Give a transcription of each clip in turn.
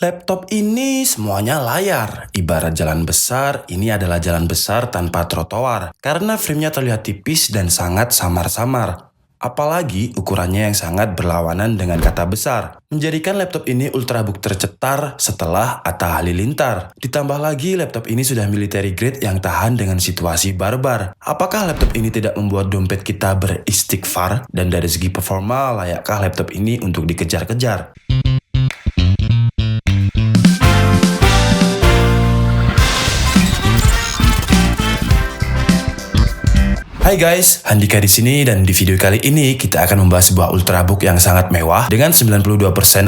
Laptop ini semuanya layar. Ibarat jalan besar, ini adalah jalan besar tanpa trotoar. Karena framenya terlihat tipis dan sangat samar-samar. Apalagi ukurannya yang sangat berlawanan dengan kata besar. Menjadikan laptop ini ultrabook tercetar setelah Atta Halilintar. Ditambah lagi laptop ini sudah military grade yang tahan dengan situasi barbar. Apakah laptop ini tidak membuat dompet kita beristighfar? Dan dari segi performa, layakkah laptop ini untuk dikejar-kejar? Hai guys, Handika di sini dan di video kali ini kita akan membahas sebuah ultrabook yang sangat mewah dengan 92%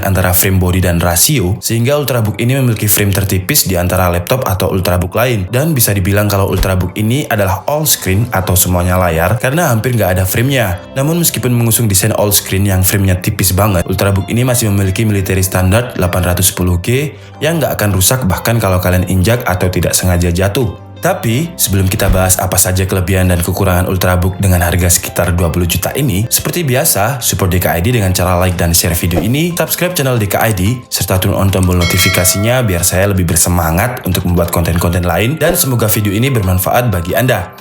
antara frame body dan rasio, sehingga ultrabook ini memiliki frame tertipis di antara laptop atau ultrabook lain, dan bisa dibilang kalau ultrabook ini adalah all screen atau semuanya layar karena hampir nggak ada framenya. Namun meskipun mengusung desain all screen yang framenya tipis banget, ultrabook ini masih memiliki military standard 810G yang nggak akan rusak bahkan kalau kalian injak atau tidak sengaja jatuh. Tapi, sebelum kita bahas apa saja kelebihan dan kekurangan ultrabook dengan harga sekitar 20 juta ini, seperti biasa, support DKID dengan cara like dan share video ini, subscribe channel DKID, serta turn on tombol notifikasinya biar saya lebih bersemangat untuk membuat konten-konten lain, dan semoga video ini bermanfaat bagi Anda.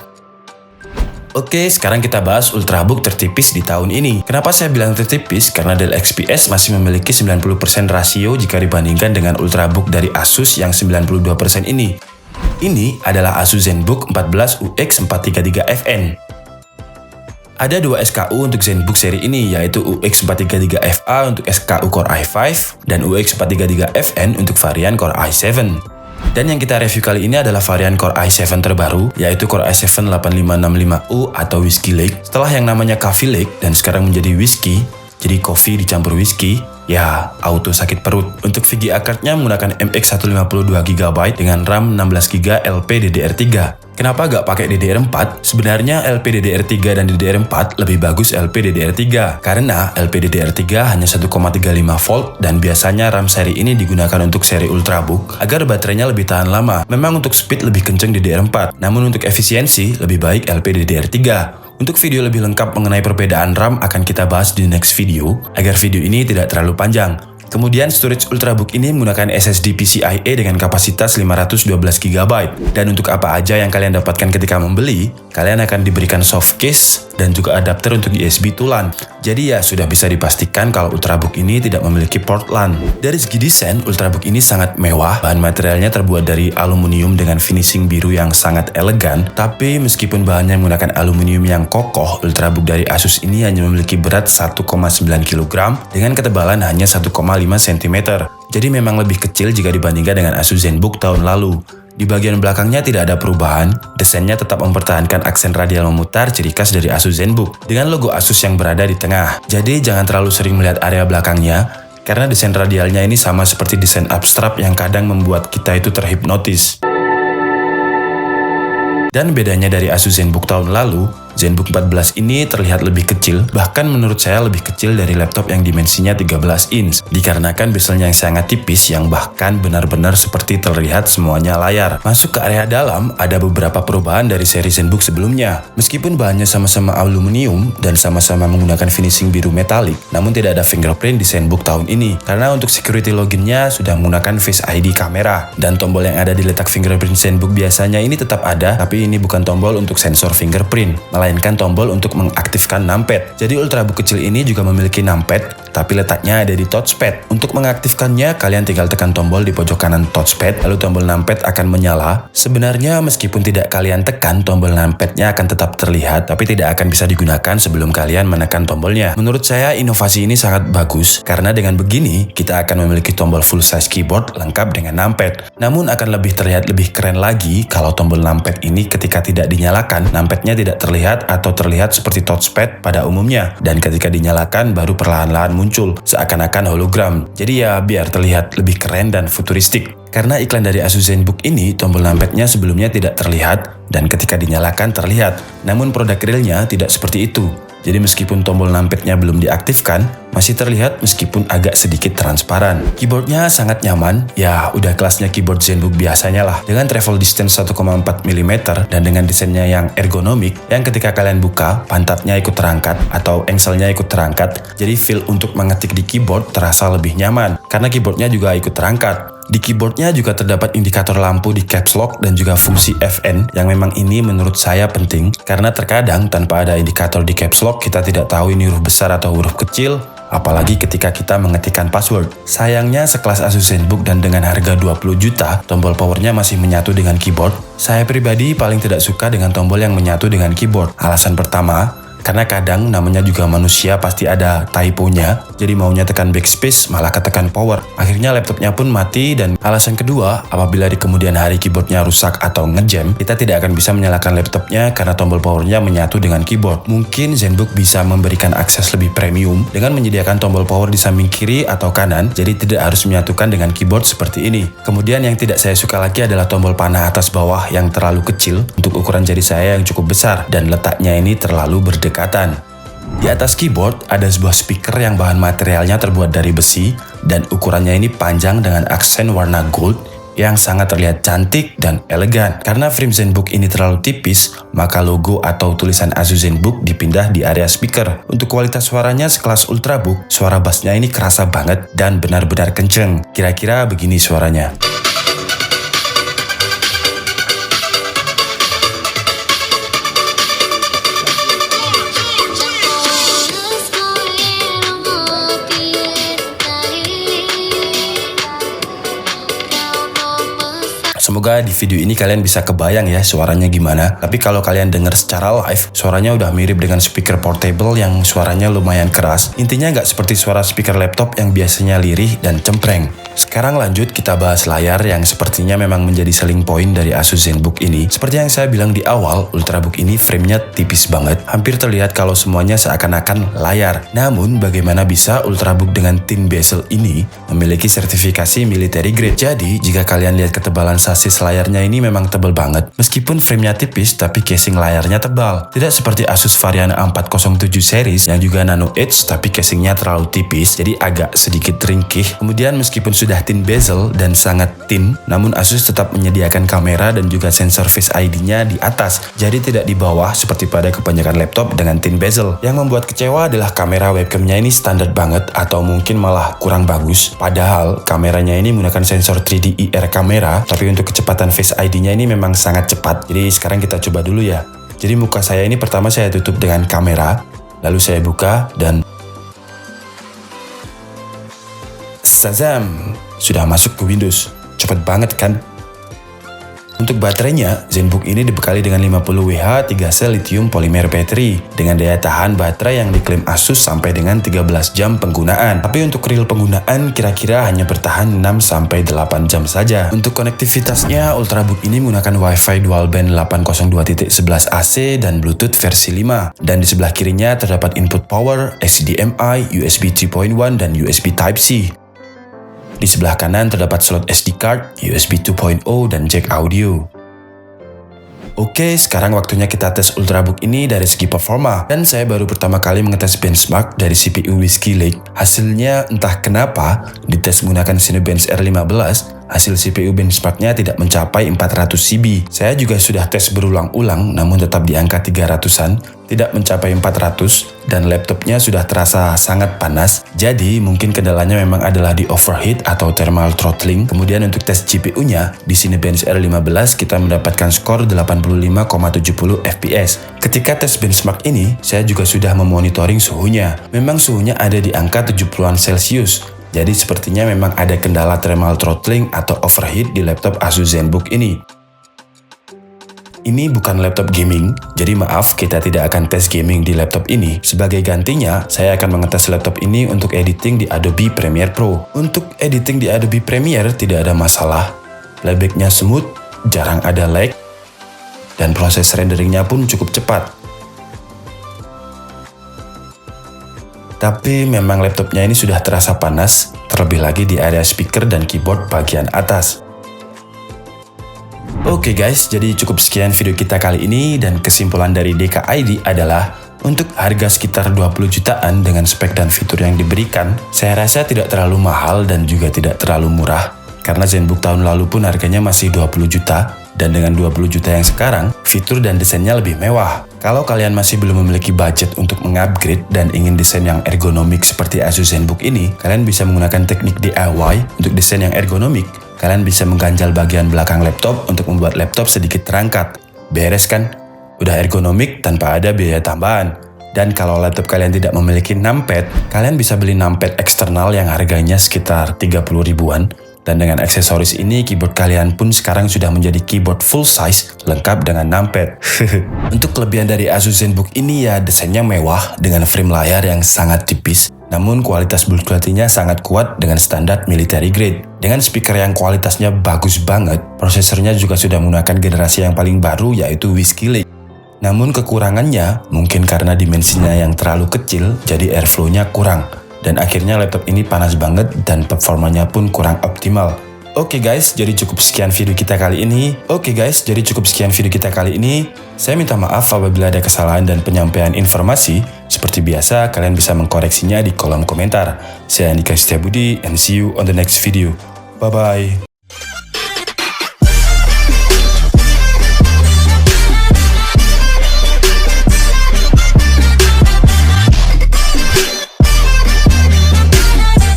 Oke, sekarang kita bahas ultrabook tertipis di tahun ini. Kenapa saya bilang tertipis? Karena Dell XPS masih memiliki 90% rasio jika dibandingkan dengan ultrabook dari Asus yang 92% ini. Ini adalah Asus ZenBook 14 UX433FN. Ada dua SKU untuk ZenBook seri ini, yaitu UX433FA untuk SKU Core i5 dan UX433FN untuk varian Core i7. Dan yang kita review kali ini adalah varian Core i7 terbaru, yaitu Core i7 8565U atau Whiskey Lake. Setelah yang namanya Coffee Lake dan sekarang menjadi Whiskey, jadi coffee dicampur whiskey, ya auto sakit perut. Untuk VGA card-nya menggunakan MX 152GB dengan RAM 16GB LPDDR3. Kenapa gak pakai DDR4? Sebenarnya LPDDR3 dan DDR4 lebih bagus LPDDR3 karena LPDDR3 hanya 1,35 volt dan biasanya RAM seri ini digunakan untuk seri ultrabook agar baterainya lebih tahan lama. Memang untuk speed lebih kenceng DDR4, namun untuk efisiensi lebih baik LPDDR3. Untuk video lebih lengkap mengenai perbedaan RAM akan kita bahas di next video, agar video ini tidak terlalu panjang. Kemudian storage ultrabook ini menggunakan SSD PCIe dengan kapasitas 512GB. Dan untuk apa aja yang kalian dapatkan ketika membeli, kalian akan diberikan soft case dan juga adapter untuk USB to LAN. Jadi ya sudah bisa dipastikan kalau ultrabook ini tidak memiliki port LAN. Dari segi desain, ultrabook ini sangat mewah. Bahan materialnya terbuat dari aluminium dengan finishing biru yang sangat elegan. Tapi meskipun bahannya menggunakan aluminium yang kokoh, ultrabook dari Asus ini hanya memiliki berat 1,9 kg dengan ketebalan hanya 1,5 cm. Jadi memang lebih kecil jika dibandingkan dengan Asus ZenBook tahun lalu. Di bagian belakangnya tidak ada perubahan, desainnya tetap mempertahankan aksen radial memutar ciri khas dari Asus ZenBook dengan logo Asus yang berada di tengah. Jadi jangan terlalu sering melihat area belakangnya, karena desain radialnya ini sama seperti desain abstrak yang kadang membuat kita itu terhipnotis. Dan bedanya dari Asus ZenBook tahun lalu, ZenBook 14 ini terlihat lebih kecil, bahkan menurut saya lebih kecil dari laptop yang dimensinya 13 inch, dikarenakan bezelnya yang sangat tipis yang bahkan benar-benar seperti terlihat semuanya layar. Masuk ke area dalam, ada beberapa perubahan dari seri ZenBook sebelumnya. Meskipun bahannya sama-sama aluminium dan sama-sama menggunakan finishing biru metalik, namun tidak ada fingerprint di ZenBook tahun ini, karena untuk security loginnya sudah menggunakan Face ID kamera. Dan tombol yang ada di letak fingerprint ZenBook biasanya ini tetap ada, tapi ini bukan tombol untuk sensor fingerprint, melainkan tombol untuk mengaktifkan numpad. Jadi ultrabook kecil ini juga memiliki numpad, tapi letaknya ada di touchpad. Untuk mengaktifkannya, kalian tinggal tekan tombol di pojok kanan touchpad, lalu tombol numpad akan menyala. Sebenarnya meskipun tidak kalian tekan, tombol numpadnya akan tetap terlihat, tapi tidak akan bisa digunakan sebelum kalian menekan tombolnya. Menurut saya inovasi ini sangat bagus, karena dengan begini, kita akan memiliki tombol full size keyboard lengkap dengan numpad. Namun akan lebih terlihat lebih keren lagi kalau tombol numpad ini ketika tidak dinyalakan, numpadnya tidak terlihat atau terlihat seperti touchpad pada umumnya, dan ketika dinyalakan baru perlahan-lahan muncul seakan-akan hologram. Jadi ya biar terlihat lebih keren dan futuristik. Karena iklan dari Asus ZenBook ini, tombol numpadnya sebelumnya tidak terlihat dan ketika dinyalakan terlihat. Namun produk realnya tidak seperti itu. Jadi meskipun tombol numpad-nya belum diaktifkan, masih terlihat meskipun agak sedikit transparan. Keyboardnya sangat nyaman, ya udah kelasnya keyboard ZenBook biasanya lah. Dengan travel distance 1,4 mm dan dengan desainnya yang ergonomik, yang ketika kalian buka, pantatnya ikut terangkat atau engselnya ikut terangkat. Jadi feel untuk mengetik di keyboard terasa lebih nyaman, karena keyboardnya juga ikut terangkat. Di keyboardnya juga terdapat indikator lampu di caps lock dan juga fungsi FN yang memang ini menurut saya penting karena terkadang tanpa ada indikator di caps lock kita tidak tahu ini huruf besar atau huruf kecil, apalagi ketika kita mengetikkan password. Sayangnya sekelas Asus ZenBook dan dengan harga 20 juta, tombol powernya masih menyatu dengan keyboard. Saya pribadi paling tidak suka dengan tombol yang menyatu dengan keyboard. Alasan pertama, karena kadang namanya juga manusia pasti ada typonya, jadi maunya tekan backspace malah ketekan power. Akhirnya laptopnya pun mati. Dan alasan kedua, apabila di kemudian hari keyboardnya rusak atau ngejam, kita tidak akan bisa menyalakan laptopnya karena tombol powernya menyatu dengan keyboard. Mungkin ZenBook bisa memberikan akses lebih premium dengan menyediakan tombol power di samping kiri atau kanan, jadi tidak harus menyatukan dengan keyboard seperti ini. Kemudian yang tidak saya suka lagi adalah tombol panah atas bawah yang terlalu kecil untuk ukuran jari saya yang cukup besar dan letaknya ini terlalu berdekatan. Di atas keyboard ada sebuah speaker yang bahan materialnya terbuat dari besi dan ukurannya ini panjang dengan aksen warna gold yang sangat terlihat cantik dan elegan. Karena frame ZenBook ini terlalu tipis, maka logo atau tulisan Asus ZenBook dipindah di area speaker. Untuk kualitas suaranya sekelas Ultrabook, suara bassnya ini kerasa banget dan benar-benar kenceng. Kira-kira begini suaranya. Semoga di video ini kalian bisa kebayang ya suaranya gimana. Tapi kalau kalian denger secara live, suaranya udah mirip dengan speaker portable yang suaranya lumayan keras. Intinya nggak seperti suara speaker laptop yang biasanya lirih dan cempreng. Sekarang lanjut kita bahas layar yang sepertinya memang menjadi selling point dari Asus ZenBook ini. Seperti yang saya bilang di awal, Ultrabook ini framenya tipis banget. Hampir terlihat kalau semuanya seakan-akan layar. Namun bagaimana bisa Ultrabook dengan thin bezel ini memiliki sertifikasi military grade. Jadi jika kalian lihat ketebalan sasis layarnya ini memang tebal banget. Meskipun framenya tipis tapi casing layarnya tebal. Tidak seperti Asus Varian A407 series yang juga nano edge tapi casingnya terlalu tipis jadi agak sedikit ringkih. Kemudian meskipun sudah thin bezel dan sangat thin, namun Asus tetap menyediakan kamera dan juga sensor Face ID-nya di atas, jadi tidak di bawah seperti pada kebanyakan laptop dengan thin bezel. Yang membuat kecewa adalah kamera webcamnya ini standar banget atau mungkin malah kurang bagus. Padahal kameranya ini menggunakan sensor 3D IR kamera, tapi untuk kecepatan Face ID-nya ini memang sangat cepat. Jadi sekarang kita coba dulu ya. Jadi muka saya ini pertama saya tutup dengan kamera, lalu saya buka dan Shazam! Sudah masuk ke Windows. Cepet banget kan? Untuk baterainya, ZenBook ini dibekali dengan 50Wh 3 sel lithium polymer battery dengan daya tahan baterai yang diklaim Asus sampai dengan 13 jam penggunaan. Tapi untuk real penggunaan kira-kira hanya bertahan 6-8 jam saja. Untuk konektivitasnya, Ultrabook ini menggunakan Wi-Fi dual band 802.11 AC dan Bluetooth versi 5. Dan di sebelah kirinya terdapat input power, HDMI, USB 3.1 dan USB Type-C. Di sebelah kanan terdapat slot SD card, USB 2.0 dan jack audio. Oke, sekarang waktunya kita tes Ultrabook ini dari segi performa. Dan saya baru pertama kali mengetes benchmark dari CPU Whiskey Lake. Hasilnya entah kenapa, dites menggunakan Cinebench R15, hasil CPU benchmarknya tidak mencapai 400 CB. Saya juga sudah tes berulang-ulang, namun tetap di angka 300-an, tidak mencapai 400, dan laptopnya sudah terasa sangat panas. Jadi mungkin kendalanya memang adalah di overheat atau thermal throttling. Kemudian untuk tes GPU-nya, di Cinebench R15 kita mendapatkan skor 85,70 FPS. Ketika tes benchmark ini, saya juga sudah memonitoring suhunya. Memang suhunya ada di angka 70-an Celcius. Jadi sepertinya memang ada kendala thermal throttling atau overheat di laptop Asus ZenBook ini. Ini bukan laptop gaming, jadi maaf kita tidak akan tes gaming di laptop ini. Sebagai gantinya, saya akan mengetes laptop ini untuk editing di Adobe Premiere Pro. Untuk editing di Adobe Premiere tidak ada masalah. Playbacknya smooth, jarang ada lag, dan proses renderingnya pun cukup cepat. Tapi memang laptopnya ini sudah terasa panas, terlebih lagi di area speaker dan keyboard bagian atas. Oke guys, jadi cukup sekian video kita kali ini dan kesimpulan dari DKID adalah Untuk harga sekitar 20 jutaan dengan spek dan fitur yang diberikan, saya rasa tidak terlalu mahal dan juga tidak terlalu murah. Karena ZenBook tahun lalu pun harganya masih 20 juta, dan dengan 20 juta yang sekarang, fitur dan desainnya lebih mewah. Kalau kalian masih belum memiliki budget untuk mengupgrade dan ingin desain yang ergonomik seperti Asus ZenBook ini, kalian bisa menggunakan teknik DIY untuk desain yang ergonomik. Kalian bisa mengganjal bagian belakang laptop untuk membuat laptop sedikit terangkat. Beres kan? Udah ergonomik tanpa ada biaya tambahan. Dan kalau laptop kalian tidak memiliki numpad, kalian bisa beli numpad eksternal yang harganya sekitar 30 ribuan. Dan dengan aksesoris ini, keyboard kalian pun sekarang sudah menjadi keyboard full size lengkap dengan numpad. Untuk kelebihan dari Asus ZenBook ini ya desainnya mewah dengan frame layar yang sangat tipis. Namun kualitas build quality-nya sangat kuat dengan standar military grade. Dengan speaker yang kualitasnya bagus banget, prosesornya juga sudah menggunakan generasi yang paling baru yaitu Skylake. Namun kekurangannya mungkin karena dimensinya yang terlalu kecil, jadi airflow-nya kurang. Dan akhirnya laptop ini panas banget dan performanya pun kurang optimal. Oke guys, jadi cukup sekian video kita kali ini. Saya minta maaf apabila ada kesalahan dan penyampaian informasi. Seperti biasa, kalian bisa mengkoreksinya di kolom komentar. Saya Andika Setiabudi and see you on the next video. Bye-bye.